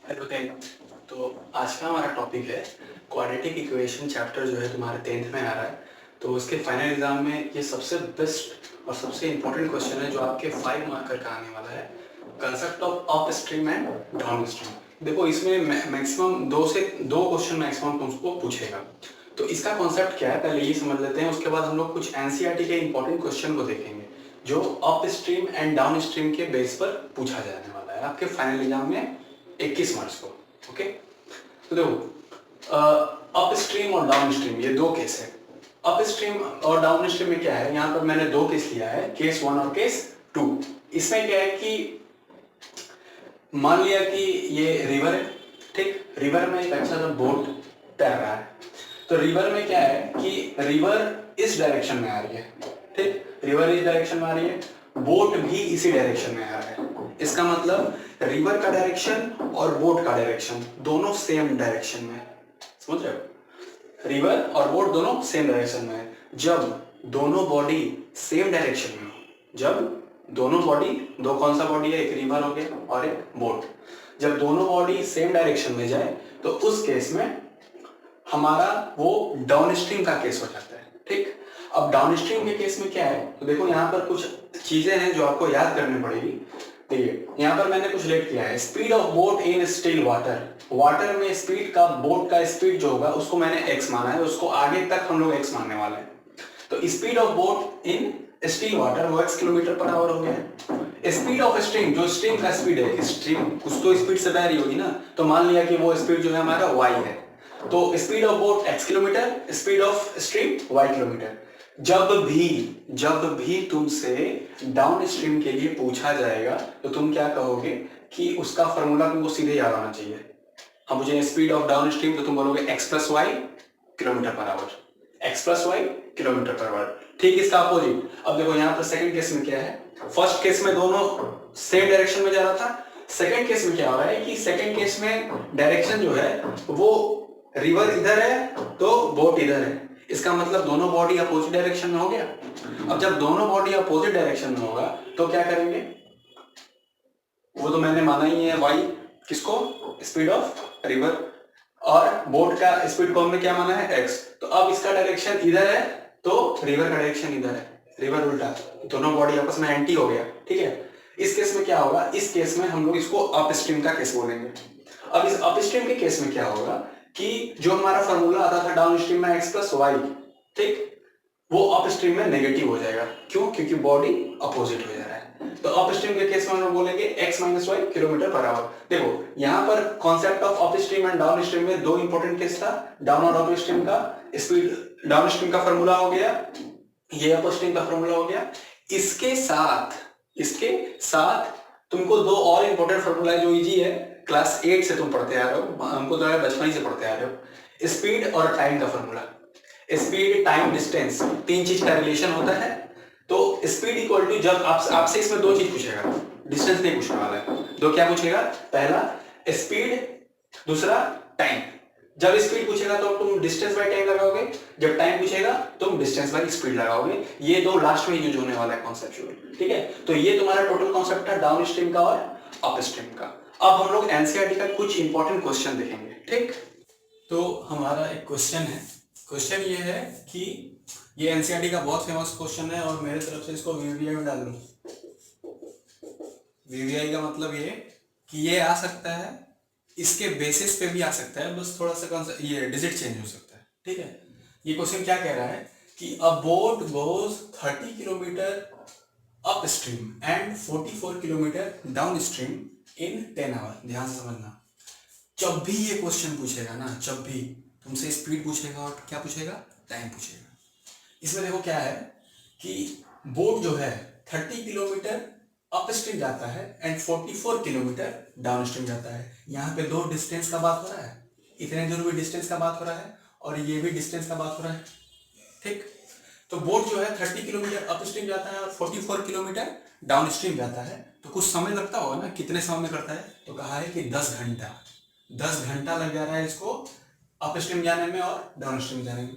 Hello ten. तो आज का हमारा टॉपिक है क्वाड्रेटिक इक्वेशन चैप्टर जो है तुम्हारे 10th में आ रहा है। तो उसके फाइनल एग्जाम में ये सबसे बेस्ट और सबसे इम्पोर्टेंट क्वेश्चन है जो आपके 5 मार्कर का आने वाला है। Concept of up stream and down stream. देखो इसमें मैक्सिमम दो क्वेश्चन मैक्सिमम तुमको पूछेगा। तो इसका कॉन्सेप्ट क्या है पहले ये समझ लेते हैं, उसके बाद हम लोग कुछ एनसीईआरटी के इंपॉर्टेंट क्वेश्चन को देखेंगे जो up stream and down stream के बेस पर पूछा जाने वाला है आपके फाइनल एग्जाम में 21 मार्च को। ओके, तो देखो अप स्ट्रीम और डाउन स्ट्रीम ये दो केस है। अप स्ट्रीम और डाउन स्ट्रीम में क्या है, यहाँ पर मैंने दो केस लिया है, केस 1 और केस 2। इसमें क्या है कि मान लिया कि ये रिवर है, ठीक। रिवर में एक अच्छा सा बोट तैर रहा है। तो रिवर में क्या है कि रिवर इस डायरेक्शन में आ रही है, ठीक। रिवर इस डायरेक्शन में आ रही है, बोट भी इसी डायरेक्शन में आ रहा है। इसका मतलब रिवर का डायरेक्शन और बोट का डायरेक्शन दोनों सेम डायरेक्शन में है। समझ रहे हो, रिवर और बोट दोनों सेम डायरेक्शन में है। जब दोनों बॉडी सेम डायरेक्शन में हो, जब दोनों बॉडी, दो कौन सा बॉडी है, एक रिवर हो गया और एक बोट, जब दोनों बॉडी सेम डायरेक्शन में जाए तो उस केस में हमारा वो डाउन स्ट्रीम का केस हो जाता है, ठीक। अब डाउन स्ट्रीम के केस में क्या है, तो देखो यहाँ पर कुछ चीजें हैं जो आपको याद करनी पड़ेगी। देखिए यहाँ पर मैंने कुछ लेट किया है, speed of boat in still water. Water में स्पीड का, बोट का स्पीड जो होगा उसको मैंने x माना है, उसको आगे तक हम लोग x मानने वाले हैं। तो speed of boat in still water वो x किलोमीटर पर आवर हो गया। स्पीड ऑफ स्ट्रीम, जो स्ट्रीम का स्पीड है, स्ट्रीम कुछ तो स्पीड से बह रही होगी ना, तो मान लिया कि वो स्पीड जो है हमारा y है। तो speed of boat x kilometre, speed of stream y kilometre. जब भी तुमसे डाउन स्ट्रीम के लिए पूछा जाएगा तो तुम क्या कहोगे कि उसका फॉर्मूला तुमको सीधे याद आना चाहिए। अब मुझे स्पीड ऑफ डाउन स्ट्रीम तो तुम बोलोगे x plus Y kilometre per hour, x plus Y kilometre per hour, ठीक। इसका अपोजिट, अब देखो यहाँ पर सेकंड केस में क्या है, फर्स्ट केस में दोनों सेम डायरेक्शन में जा रहा था। सेकंड केस में क्या हो रहा है कि सेकंड केस में डायरेक्शन जो है वो रिवर इधर है तो बोट इधर है। इसका मतलब दोनों बॉडी अपोजिट डायरेक्शन में हो गया। अब जब दोनों बॉडी अपोजिट डायरेक्शन में होगा तो क्या करेंगे, वो तो मैंने माना ही है y, किसको, स्पीड ऑफ रिवर, और बोट का स्पीड को हमने क्या माना है x। तो अब इसका डायरेक्शन इधर है तो रिवर का डायरेक्शन इधर है, रिवर उल्टा, दोनों बॉडी आपस में एंटी हो गया, ठीक है। इस केस में क्या होगा, इस केस में हम लोग इसको अप स्ट्रीम का केस बोलेंगे। अब इस अप स्ट्रीम के केस में क्या होगा कि जो हमारा फॉर्मूला आता था डाउन स्ट्रीम में x प्लस वाई, ठीक, वो अप स्ट्रीम में नेगेटिव हो जाएगा। क्यों, क्योंकि बॉडी अपोजिट हो जा रहा है। तो अप स्ट्रीम के केस में हम लोग बोलेंगे x minus Y kilometre per hour. देखो यहाँ पर concept of up stream and down stream में दो इंपॉर्टेंट केस था, डाउन और अप स्ट्रीम का। स्पीड डाउन स्ट्रीम का फॉर्मूला हो गया, ये अप स्ट्रीम का फॉर्मूला हो गया। इसके साथ तुमको दो और इंपॉर्टेंट फॉर्मूला है जो इजी है, क्लास 8 से तुम पढ़ते आ रहे हो, हमको तो बचपन से पढ़ते आ रहे हो। स्पीड और टाइम का फॉर्मूला, स्पीड टाइम डिस्टेंस, तीन चीज का रिलेशन होता है। तो स्पीड इक्वल टू, जब आपसे इसमें दो चीज पूछेगा, डिस्टेंस नहीं पूछने वाला है, दो क्या पूछेगा, पहला स्पीड, दूसरा टाइम। जब स्पीड पूछेगा तो तुम डिस्टेंस बाय टाइम लगाओगे, जब टाइम पूछेगा तुम डिस्टेंस बाय स्पीड लगाओगे। ये दो लास्ट में यूज होने वाला है कॉन्सेप्चुअल, ठीक है। तो ये तुम्हारा टोटल कॉन्सेप्ट है डाउन स्ट्रीम का और अप स्ट्रीम का। अब हम लोग एनसीईआरटी का कुछ इंपॉर्टेंट क्वेश्चन देखेंगे, ठीक। तो हमारा एक क्वेश्चन है, क्वेश्चन ये है कि ये एनसीईआरटी का बहुत फेमस क्वेश्चन है और मेरे तरफ से इसको वीवीआई में डाल दूं। वीवीआई का मतलब ये कि ये आ सकता है, इसके बेसिस पे भी आ सकता है, बस थोड़ा सा ये डिजिट चेंज हो सकता है, ठीक है। ये क्वेश्चन क्या कह रहा है कि a boat goes 30 kilometre up stream and 44 kilometre down stream in 10 hour. ध्यान से समझना, जब भी ये क्वेश्चन पूछेगा ना, जब भी तुमसे स्पीड पूछेगा और क्या पूछेगा, टाइम पूछेगा। इसमें देखो क्या है कि बोट जो है 30 किलोमीटर अप स्ट्रीम जाता है एंड 44 किलोमीटर डाउन स्ट्रीम जाता है। यहाँ पे दो डिस्टेंस का बात हो रहा है, इतने दूर भी डिस्टेंस का बात हो रहा है और ये भी डिस्टेंस का बात हो रहा है, ठीक। तो बोट जो है 30 किलोमीटर अप स्ट्रीम जाता है और 44 किलोमीटर डाउन स्ट्रीम जाता है। तो कुछ समय लगता होगा ना, कितने समय में करता है, तो कहा है कि 10 घंटा लग जा रहा है इसको अप स्ट्रीम जाने में और डाउन स्ट्रीम जाने में।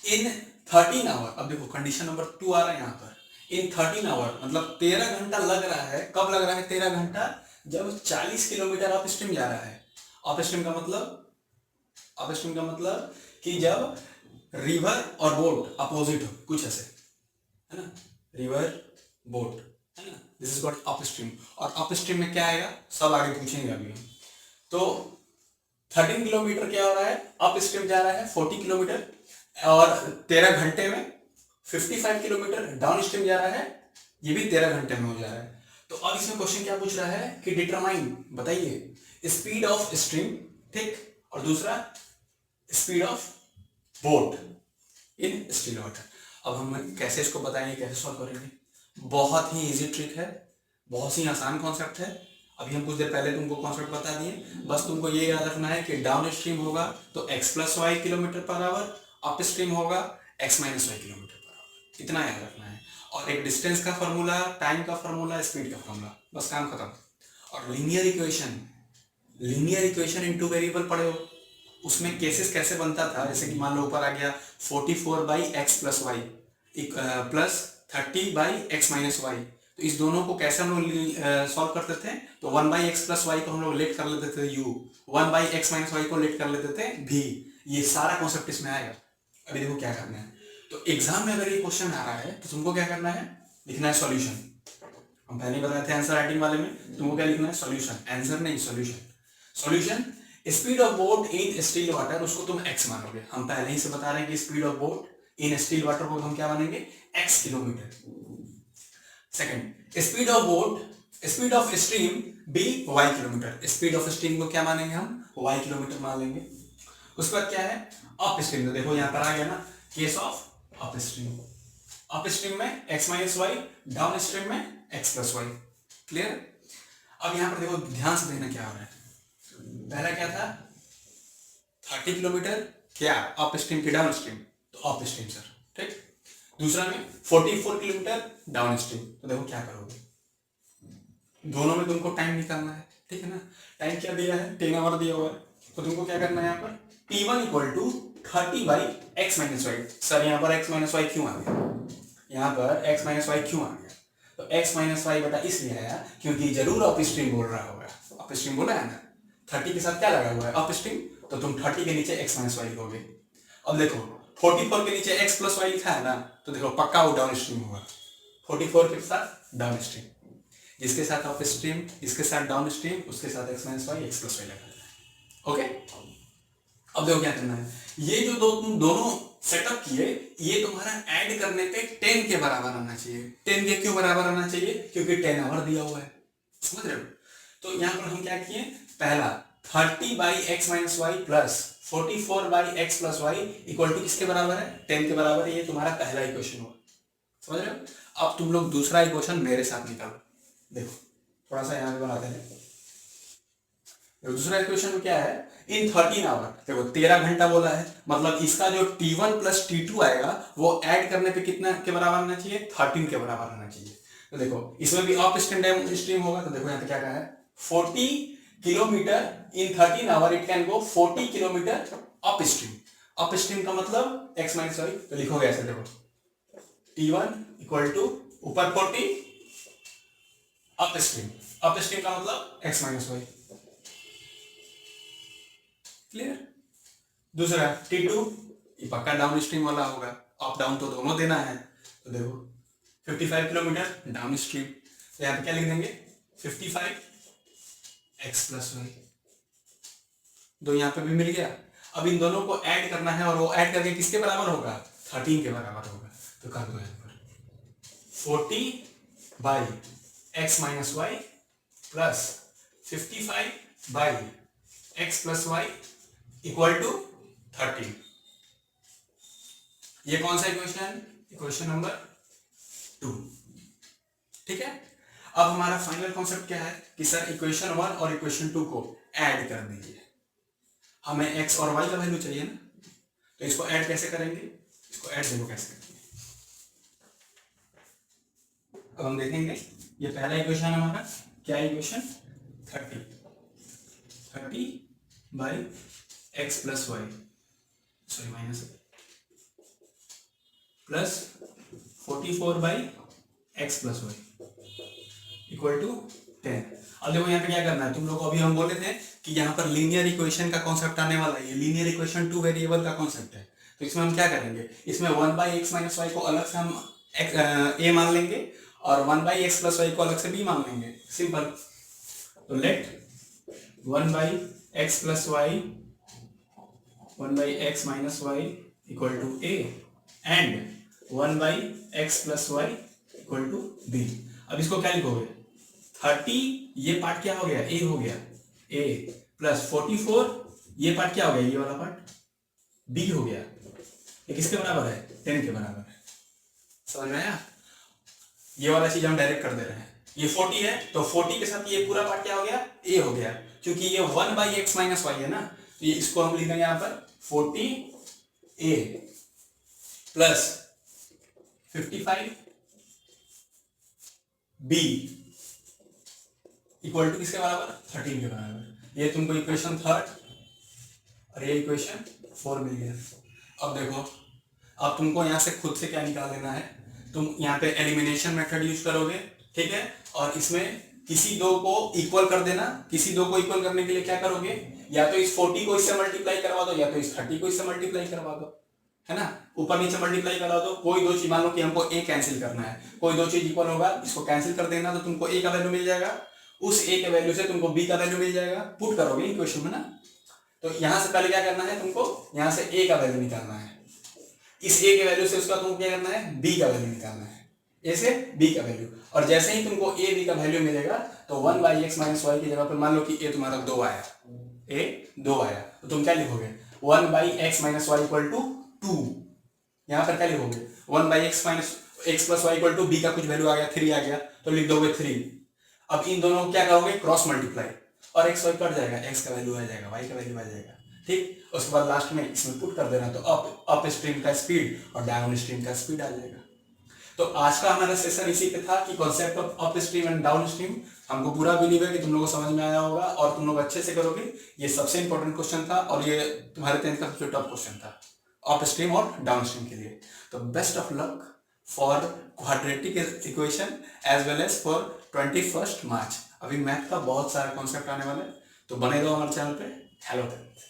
इन 13 आवर, अब देखो कंडीशन नंबर 2 आ रहा है यहाँ पर, इन 13 आवर मतलब 13 घंटा लग रहा है। कब लग रहा है 13 घंटा, जब 40 किलोमीटर अप स्ट्रीम जा रहा है, अप स्ट्रीम का मतलब कि जब रिवर और बोट अपोजिट हो, कुछ ऐसे, है ना, रिवर बोट, है ना, this is called up stream. और अप स्ट्रीम में क्या आएगा सब आगे पूछेंगे अभी हम। तो 13 किलोमीटर क्या हो रहा है, अप स्ट्रीम जा रहा है 40 किलोमीटर, और 13 घंटे में 55 किलोमीटर डाउन स्ट्रीम जा रहा है, ये भी 13 घंटे में हो जा रहा है। तो अब इसमें क्वेश्चन क्या पूछ रहा है कि डिटरमाइन, बताइए स्पीड ऑफ स्ट्रीम, ठीक, और दूसरा speed of boat in still water. अब हम कैसे इसको बताएंगे, कैसे सॉल्व करेंगे, बहुत ही इजी ट्रिक है, बहुत ही आसान कॉन्सेप्ट है। अभी हम कुछ देर पहले तुमको कॉन्सेप्ट बता दिए, बस तुमको ये याद रखना है कि डाउन स्ट्रीम होगा तो x plus Y kilometre per hour, up stream होगा x minus Y kilometre per hour, इतना याद रखना है। और एक डिस्टेंस का फॉर्मूला, टाइम का फॉर्मूला, स्पीड का फॉर्मूला, बस काम खत्म। और linear equation in two variable पढ़े हो, उसमें केसेस कैसे बनता था, जैसे कि मान लो ऊपर आ गया 44 by X plus Y plus 30 by X minus Y, तो इस दोनों को कैसे हम लोग सॉल्व करते थे, तो 1 बाई एक्स प्लस वाई को हम लोग लेट कर लेते थे u, 1 by X minus Y को लेट कर लेते थे v। ये सारा कॉन्सेप्ट इसमें आएगा। अभी देखो क्या करना है, तो एग्जाम में अगर ये क्वेश्चन आ रहा है तो तुमको क्या करना है, लिखना है सॉल्यूशन। हम पहले बताए थे आंसर राइटिंग वाले में, तुमको क्या लिखना है, सॉल्यूशन, आंसर नहीं solution. Solution, speed of boat in still water, उसको तुम x मानोगे। हम पहले ही से बता रहे हैं कि speed of boat in still water को हम क्या मानेंगे, x kilometre. Second, speed of stream b y kilometre, speed of stream को क्या मानेंगे हम, y किलोमीटर मान लेंगे। उसके बाद क्या है, अप स्ट्रीम, तो देखो यहाँ पर आ गया ना, केस ऑफ अप स्ट्रीम में x minus Y, down stream में x प्लस वाई। क्लियर। अब यहाँ पर देखो ध्यान से देखना क्या हो रहा है, पहला क्या था 30 किलोमीटर क्या अप स्ट्रीम की डाउन स्ट्रीम, तो अप स्ट्रीम सर, ठीक। दूसरा में 44 किलोमीटर डाउन स्ट्रीम, तो देखो क्या करोगे, दोनों में तुमको टाइम निकालना है, ठीक है ना। टाइम क्या दिया है, 10 आवर दिया हुआ है, तो तुमको क्या करना है यहाँ पर t1 equal to 30 by X minus Y. Sir यहाँ पर x माइनस वाई क्यों आ गया, यहाँ पर x माइनस वाई क्यों आ गया, तो x माइनस वाई बटा इसलिए आया क्योंकि जरूर अप स्ट्रीम बोल रहा होगा, अप स्ट्रीम बोला है ना, 30 के साथ क्या लगा हुआ है अप स्ट्रीम, तो तुम 30 के नीचे x माइनस वाई लिखोगे। अब देखो 44 के नीचे x प्लस वाई लिखा है ना, तो देखो पक्का वो डाउन स्ट्रीम होगा, 44 के साथ डाउन स्ट्रीम, जिसके साथ अप स्ट्रीम, इसके साथ डाउन स्ट्रीम, उसके साथ x minus Y, x plus Y लगा है। ओके, अब देखो क्या करना है, ये जो दोनों सेटअप किए, ये तुम्हारा ऐड करने पे 10 के बराबर आना चाहिए। 10 के क्यों बराबर आना चाहिए, क्योंकि 10 आवर दिया हुआ है, समझ रहे हो। तो यहाँ पर हम क्या किए, पहला 30 by X minus Y plus 44 by X plus Y equal to किसके बराबर है, 10 के बराबर है। ये तुम्हारा पहला इक्वेशन हुआ, समझ रहे हो। अब तुम लोग दूसरा इक्वेशन मेरे साथ निकालो, देखो थोड़ा सा यहाँ पे बनाते हैं। दूसरा इक्वेशन में क्या है, इन 13 आवर, देखो 13 घंटा बोला है, मतलब इसका जो t1 प्लस t2 आएगा वो ऐड करने पे कितना के बराबर आना चाहिए, 13 के बराबर आना चाहिए। तो देखो इसमें भी अप स्ट्रीम होगा, तो देखो यहाँ पे क्या कहा है, 40 kilometre in 13 hour it can go 40 kilometre up stream. Up stream का मतलब x माइनस वाई, तो लिखोगे ऐसे, देखो t1 इक्वल टू ऊपर 40 अप स्ट्रीम का मतलब x माइनस वाई। क्लियर। दूसरा T2, ये पक्का डाउन स्ट्रीम वाला होगा, अप डाउन तो दोनों देना है, तो देखो 55 किलोमीटर डाउन स्ट्रीम, तो यहाँ पे क्या लिख देंगे 55 x प्लस वाई, दो यहाँ पे भी मिल गया। अब इन दोनों को ऐड करना है, और वो ऐड करके किसके बराबर होगा, 13 के बराबर होगा। तो कर दो यहाँ पर 40 by X minus Y plus 55 by X plus Y equal to 13। ये कौन सा इक्वेशन, इक्वेशन नंबर 2, ठीक है। अब हमारा फाइनल कॉन्सेप्ट क्या है कि सर इक्वेशन 1 और इक्वेशन 2 को ऐड कर दीजिए। हमें x और y का वैल्यू चाहिए ना, तो इसको ऐड कैसे करेंगे, इसको ऐड देखो कैसे करेंगे। अब हम देखेंगे, ये पहला इक्वेशन हमारा क्या है, equation 30 by X plus Y, sorry minus plus 44 by X plus Y equal to 10। अब देखो यहाँ पे क्या करना है तुम लोग को, अभी हम बोले थे कि यहाँ पर लीनियर इक्वेशन का कॉन्सेप्ट आने वाला है। ये लीनियर इक्वेशन 2 वेरिएबल का कॉन्सेप्ट है। तो इसमें हम क्या करेंगे, इसमें 1/x - y को अलग से हम a मान लेंगे और 1/x + y को अलग से b मान लेंगे। सिंपल। तो let 1/x + y 1/x - y equal to a and 1/x + y equal to b। अब इसको क्या लिखोगे, 30 ये पार्ट क्या हो गया, a हो गया, a प्लस 44 ये पार्ट क्या हो गया, ये वाला पार्ट b हो गया। ये किसके बराबर है, 10 के बराबर है। समझ में आया? ये वाला चीज हम डायरेक्ट कर दे रहे हैं। ये 40 है तो 40 के साथ ये पूरा पार्ट क्या हो गया, a हो गया, क्योंकि ये 1/x - y है ना। तो ये इसको हम लिखेंगे यहाँ पर 40a plus 55b equal to किसके बराबर, 13 के बराबर। ये तुमको इक्वेशन 3 और ये इक्वेशन 4 मिल गया। अब देखो, अब तुमको यहाँ से खुद से क्या निकाल लेना है, तुम यहाँ पे एलिमिनेशन मेथड यूज करोगे, ठीक है। और इसमें किसी दो को इक्वल कर देना। किसी दो को इक्वल करने के लिए क्या करोगे, या तो इस 40 को इससे मल्टीप्लाई करवा दो, या तो इस 30 को इससे मल्टीप्लाई करवा दो, है ना। ऊपर नीचे मल्टीप्लाई करा दो। कोई दो चीज, मान लो कि हमको a कैंसिल करना है, कोई दो चीज इक्वल होगा, इसको कैंसिल कर देना तो तुमको a का वैल्यू मिल जाएगा। उस a के वैल्यू से तुमको b का वैल्यू मिल जाएगा। पुट करोगे इक्वेशन में ना। तो यहां से पहले क्या करना है तुमको, यहां से a का वैल्यू निकालना है। इस a के वैल्यू से उसका तुमको क्या करना है, b का वैल्यू निकालना है। a से b का वैल्यू, और जैसे ही तुमको a b का वैल्यू मिलेगा तो 1/x - y की जगह पर मान लो कि a तुम्हारा 2 आया, a 2 आया, तो तुम क्या लिखोगे, 1/x - y इक्वल टू 2। यहाँ पर क्या लिखोगे, 1/x + y equal to b का कुछ वैल्यू आ गया, 3 आ गया, तो लिख दोगे 3। अब इन दोनों को क्या करोगे, क्रॉस मल्टीप्लाई, और x y कट जाएगा, x का वैल्यू आ जाएगा, y का वैल्यू आ जाएगा, ठीक। उसके बाद लास्ट में इसमें पुट कर देना, तो अप स्ट्रीम का स्पीड और डाउन स्ट्रीम का स्पीड आ जाएगा। तो आज का हमारा सेशन इसी पे था कि concept of up stream and down stream. हमको पूरा बिलीव है कि तुम लोगों को समझ में आया होगा और तुम लोग अच्छे से करोगे। ये सबसे इंपॉर्टेंट क्वेश्चन था और ये तुम्हारे 10th का सबसे टॉप क्वेश्चन था अप स्ट्रीम और डाउन स्ट्रीम के लिए। तो best of luck for quadratic equation as well as for 21 March. अभी मैथ का बहुत सारा कॉन्सेप्ट आने वाला है, तो बने रहो हमारे चैनल पे। Hello 10th।